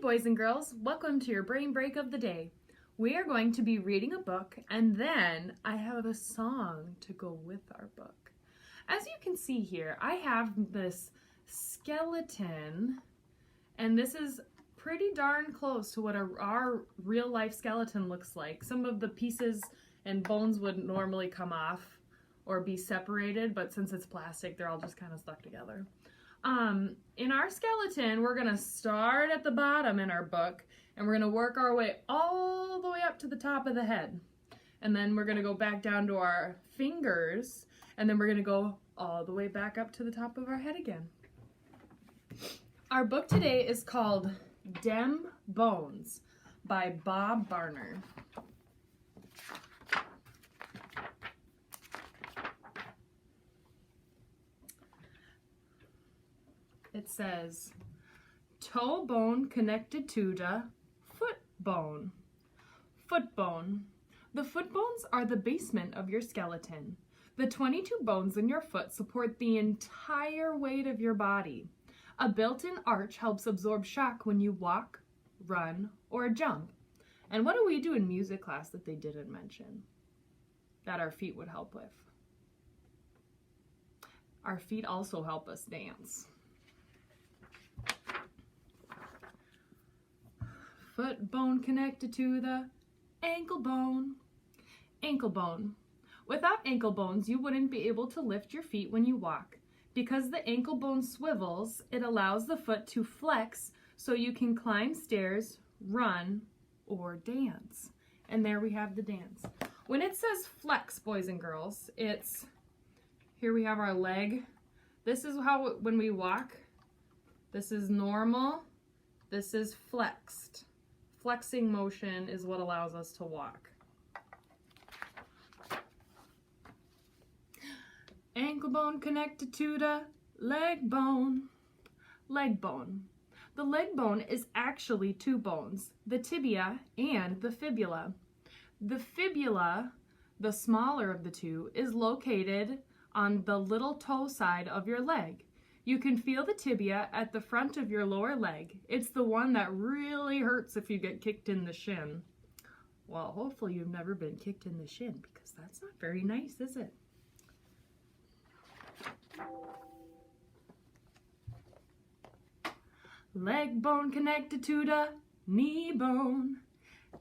boys and girls, welcome to your brain break of the day. We are going to be reading a book and then I have a song to go with our book. As you can see here, I have this skeleton and this is pretty darn close to what our real life skeleton looks like. Some of the pieces and bones would normally come off or be separated, but since it's plastic, they're all just kind of stuck together. In our skeleton, we're going to start at the bottom in our book, and we're going to work our way all the way up to the top of the head. And then we're going to go back down to our fingers, and then we're going to go all the way back up to the top of our head again. Our book today is called Dem Bones by Bob Barner. It says, toe bone connected to the foot bone. Foot bone. The foot bones are the basement of your skeleton. The 22 bones in your foot support the entire weight of your body. A built-in arch helps absorb shock when you walk, run, or jump. And what do we do in music class that they didn't mention that our feet would help with? Our feet also help us dance. Foot bone connected to the ankle bone. Ankle bone. Without ankle bones, you wouldn't be able to lift your feet when you walk. Because the ankle bone swivels, it allows the foot to flex so you can climb stairs, run, or dance. And there we have the dance. When it says flex, boys and girls, it's, here we have our leg. This is how, when we walk, this is normal, this is flexed. Flexing motion is what allows us to walk. Ankle bone connected to the leg bone. Leg bone. The leg bone is actually two bones, the tibia and the fibula. The fibula, the smaller of the two, is located on the little toe side of your leg. You can feel the tibia at the front of your lower leg. It's the one that really hurts if you get kicked in the shin. Well, hopefully you've never been kicked in the shin because that's not very nice, is it? Leg bone connected to the knee bone.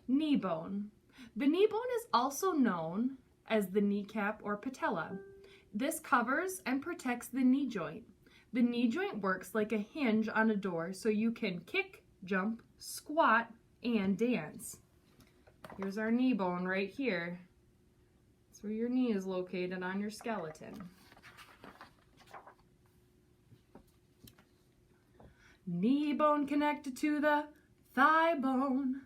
Knee bone. The knee bone is also known as the kneecap or patella. This covers and protects the knee joint. The knee joint works like a hinge on a door so you can kick, jump, squat, and dance. Here's our knee bone right here. That's where your knee is located on your skeleton. Knee bone connected to the thigh bone.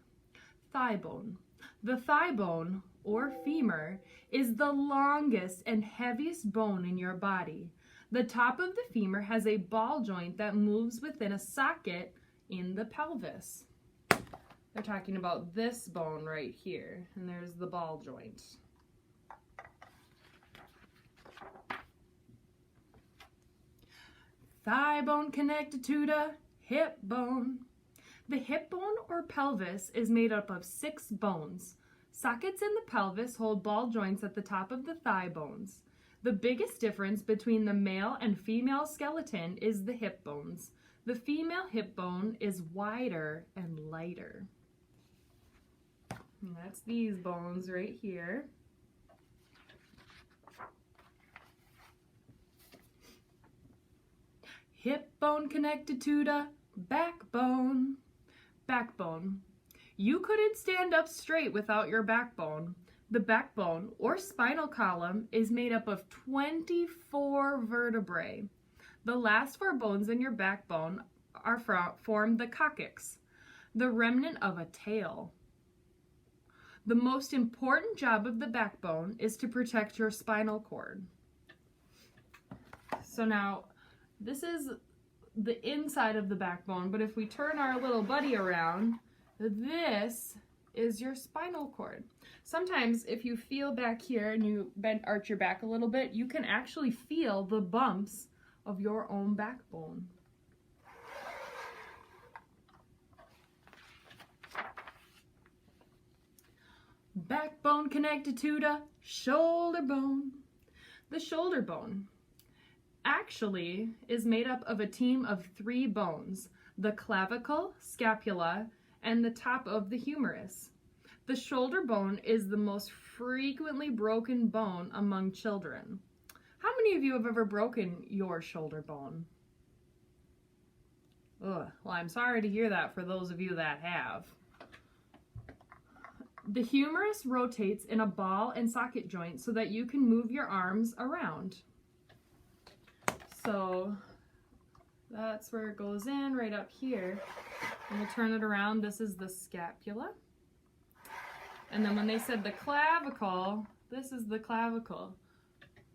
Thigh bone. The thigh bone, or femur, is the longest and heaviest bone in your body. The top of the femur has a ball joint that moves within a socket in the pelvis. They're talking about this bone right here, and there's the ball joint. Thigh bone connected to the hip bone. The hip bone or pelvis is made up of 6 bones. Sockets in the pelvis hold ball joints at the top of the thigh bones. The biggest difference between the male and female skeleton is the hip bones. The female hip bone is wider and lighter. And that's these bones right here. Hip bone connected to the backbone. Backbone. You couldn't stand up straight without your backbone. The backbone, or spinal column, is made up of 24 vertebrae. The last 4 bones in your backbone form the coccyx, the remnant of a tail. The most important job of the backbone is to protect your spinal cord. So now, this is the inside of the backbone, but if we turn our little buddy around, this is your spinal cord. Sometimes if you feel back here and you arch your back a little bit, you can actually feel the bumps of your own backbone. backbone connected to the shoulder bone. The shoulder bone actually is made up of a team of 3 bones: the clavicle, scapula, and the top of the humerus. The shoulder bone is the most frequently broken bone among children. How many of you have ever broken your shoulder bone? Ugh, well, I'm sorry to hear that for those of you that have. The humerus rotates in a ball and socket joint so that you can move your arms around. So that's where it goes in, right up here. And we'll turn it around. This is the scapula. And then when they said the clavicle, this is the clavicle.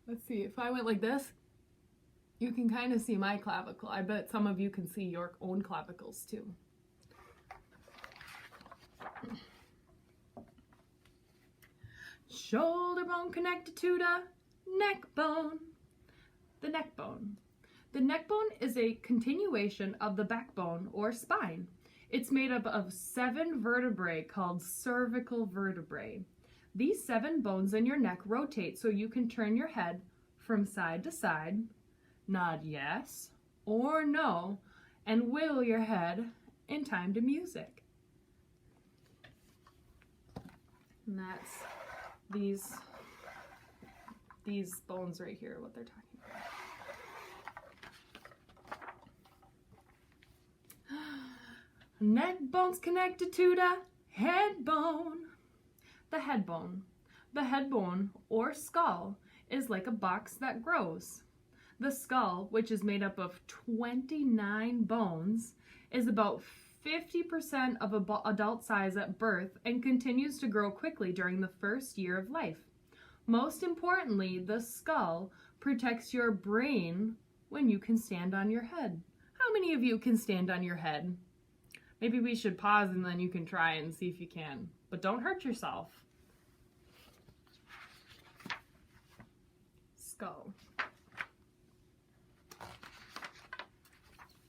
Let's see, if I went like this, you can kind of see my clavicle. I bet some of you can see your own clavicles too. Shoulder bone connected to the neck bone. The neck bone. The neck bone is a continuation of the backbone or spine. It's made up of 7 vertebrae called cervical vertebrae. These 7 bones in your neck rotate so you can turn your head from side to side, nod yes or no, and wiggle your head in time to music. And that's these bones right here, what they're talking about. Neck bone's connected to the head bone. The head bone. The head bone, or skull, is like a box that grows. The skull, which is made up of 29 bones, is about 50% of adult size at birth and continues to grow quickly during the first year of life. Most importantly, the skull protects your brain when you can stand on your head. How many of you can stand on your head? Maybe we should pause and then you can try and see if you can. But don't hurt yourself. Skull.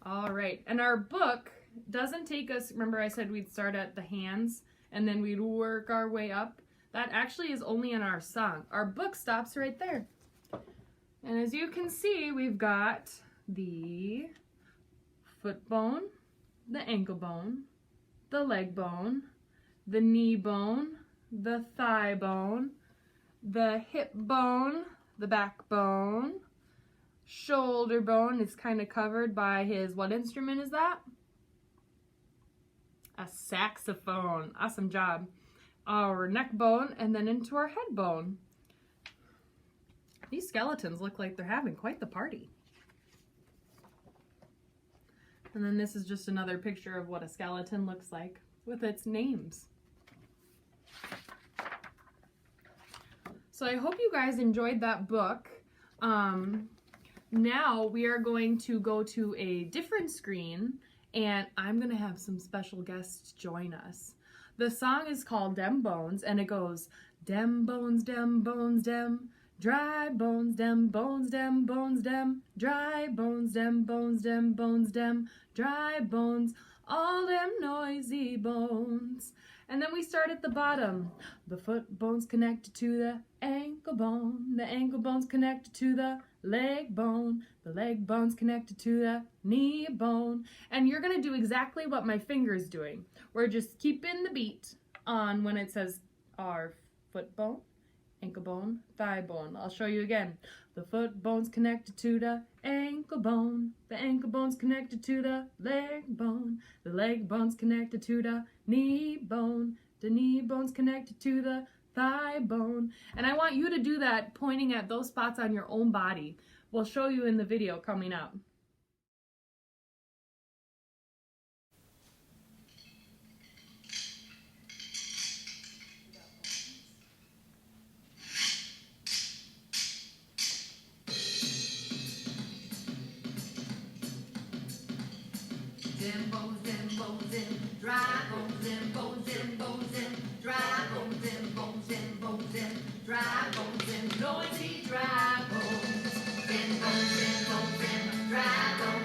All right, and our book doesn't take us, remember I said we'd start at the hands and then we'd work our way up? That actually is only in our song. Our book stops right there. And as you can see, we've got the foot bone, the ankle bone, the leg bone, the knee bone, the thigh bone, the hip bone, the backbone, shoulder bone is kind of covered by his, what instrument is that? A saxophone. Awesome job. Our neck bone, and then into our head bone. These skeletons look like they're having quite the party. And then this is just another picture of what a skeleton looks like with its names. So I hope you guys enjoyed that book. Now we are going to go to a different screen and I'm going to have some special guests join us. The song is called Dem Bones and it goes, Dem bones, dem bones, dem, dry bones, dem bones, dem bones, dem, dry bones, dem bones, dem bones, dem, dry bones, all dem noisy bones. And then we start at the bottom. The foot bone's connected to the ankle bone's connected to the leg bone's connected to the knee bone. And you're gonna do exactly what my finger's doing. We're just keeping the beat on when it says our foot bone, ankle bone, thigh bone. I'll show you again. The foot bone's connected to the ankle bone's connected to the leg bone's connected to the knee bone's connected to the thigh bone. And I want you to do that pointing at those spots on your own body. We'll show you in the video coming up. Dem bones, dem bones, dem, dry bones, dem bones, dem bones, dem, dry bones, dem bones, dem bones, dem, dry bones, dem, noisy dry bones. Dem bones, dem bones, dem, dry bones.